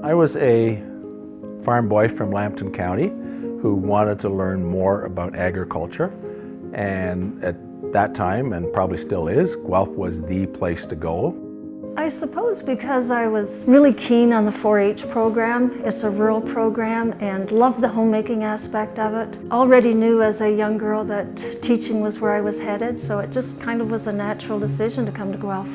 I was a farm boy from Lambton County who wanted to learn more about agriculture, and at that time, and probably still is, Guelph was the place to go. I suppose because I was really keen on the 4-H program. It's a rural program and loved the homemaking aspect of it. Already knew as a young girl that teaching was where I was headed, so it just kind of was a natural decision to come to Guelph.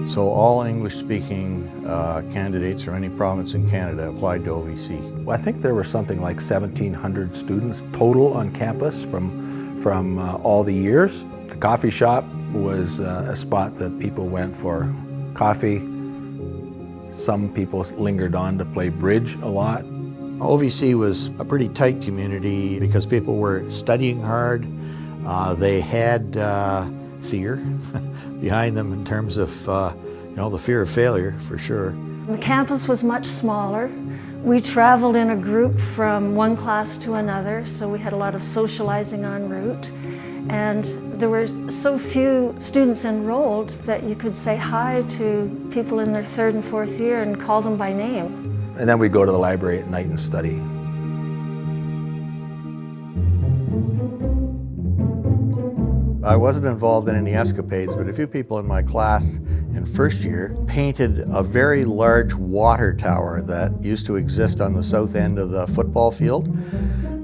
So all English-speaking candidates from any province in Canada applied to OVC. I think there were something like 1,700 students total on campus from all the years. The coffee shop was a spot that people went for coffee. Some people lingered on to play bridge a lot. OVC was a pretty tight community because people were studying hard. They had fear behind them in terms of the fear of failure, for sure. The campus was much smaller. We traveled in a group from one class to another, so we had a lot of socializing en route. And there were so few students enrolled that you could say hi to people in their 3rd and 4th year and call them by name. And then we'd go to the library at night and study. I wasn't involved in any escapades, but a few people in my class in 1st year painted a very large water tower that used to exist on the south end of the football field.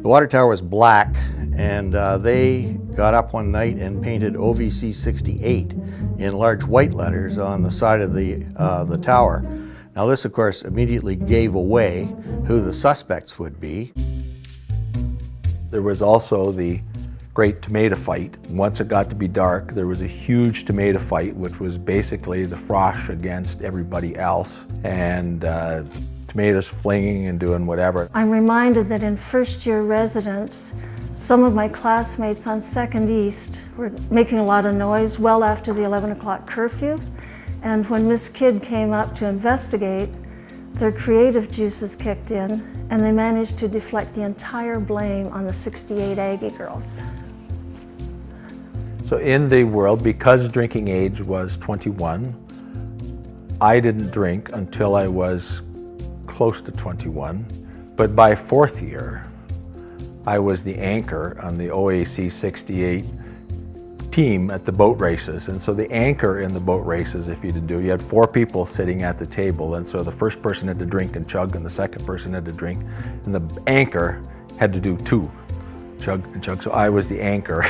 The water tower was black, and they got up one night and painted OVC 68 in large white letters on the side of the tower. Now this, of course, immediately gave away who the suspects would be. There was also the great tomato fight. Once it got to be dark, there was a huge tomato fight, which was basically the frosh against everybody else, and tomatoes flinging and doing whatever. I'm reminded that in 1st year residence, some of my classmates on 2nd East were making a lot of noise well after the 11 o'clock curfew. And when Miss Kidd came up to investigate, their creative juices kicked in and they managed to deflect the entire blame on the 68 Aggie girls. So in the world, because drinking age was 21, I didn't drink until I was close to 21. But by 4th year, I was the anchor on the OAC 68 team at the boat races. And so the anchor in the boat races, if you had 4 people sitting at the table. And so the first person had to drink and chug, and the second person had to drink. And the anchor had to do 2, chug and chug. So I was the anchor.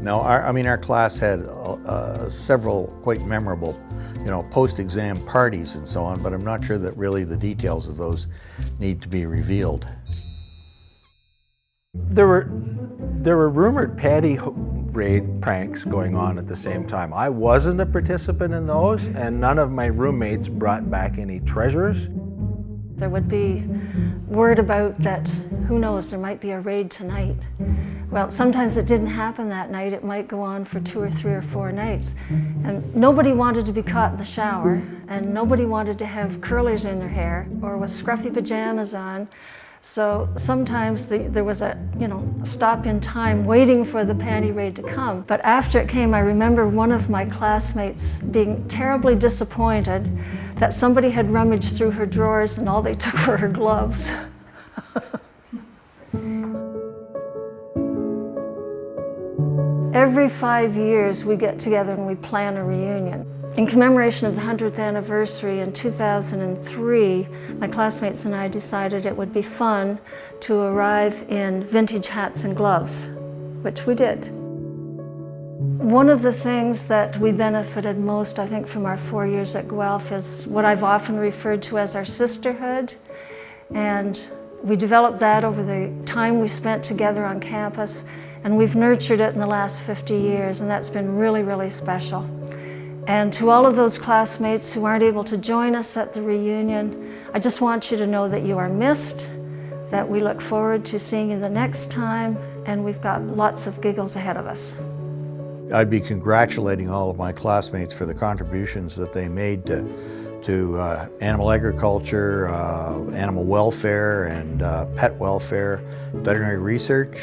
Now, our class had several quite memorable, post-exam parties and so on, but I'm not sure that really the details of those need to be revealed. There were rumored paddy raid pranks going on at the same time. I wasn't a participant in those, and none of my roommates brought back any treasures. There would be word about that, who knows, there might be a raid tonight. Well, sometimes it didn't happen that night. It might go on for 2 or 3 or 4 nights. And nobody wanted to be caught in the shower, and nobody wanted to have curlers in their hair or with scruffy pajamas on. So sometimes there was a stop in time waiting for the panty raid to come. But after it came, I remember one of my classmates being terribly disappointed that somebody had rummaged through her drawers and all they took were her gloves. Every 5 years we get together and we plan a reunion. In commemoration of the 100th anniversary in 2003, my classmates and I decided it would be fun to arrive in vintage hats and gloves, which we did. One of the things that we benefited most, I think, from our 4 years at Guelph is what I've often referred to as our sisterhood. And we developed that over the time we spent together on campus, and we've nurtured it in the last 50 years, and that's been really, really special. And to all of those classmates who aren't able to join us at the reunion, I just want you to know that you are missed, that we look forward to seeing you the next time, and we've got lots of giggles ahead of us. I'd be congratulating all of my classmates for the contributions that they made to animal agriculture, animal welfare and pet welfare, veterinary research,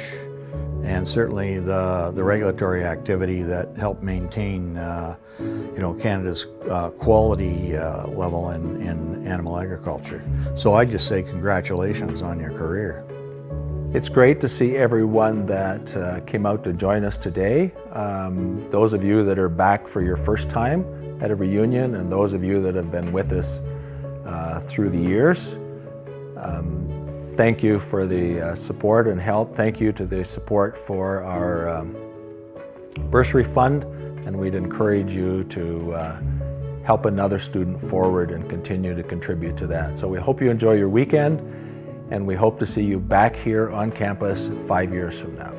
and certainly the regulatory activity that helped maintain Canada's quality level in animal agriculture. So I just say congratulations on your career. It's great to see everyone that came out to join us today. Those of you that are back for your first time at a reunion, and those of you that have been with us through the years. Thank you for the support and help. Thank you to the support for our bursary fund, and we'd encourage you to help another student forward and continue to contribute to that. So we hope you enjoy your weekend, and we hope to see you back here on campus 5 years from now.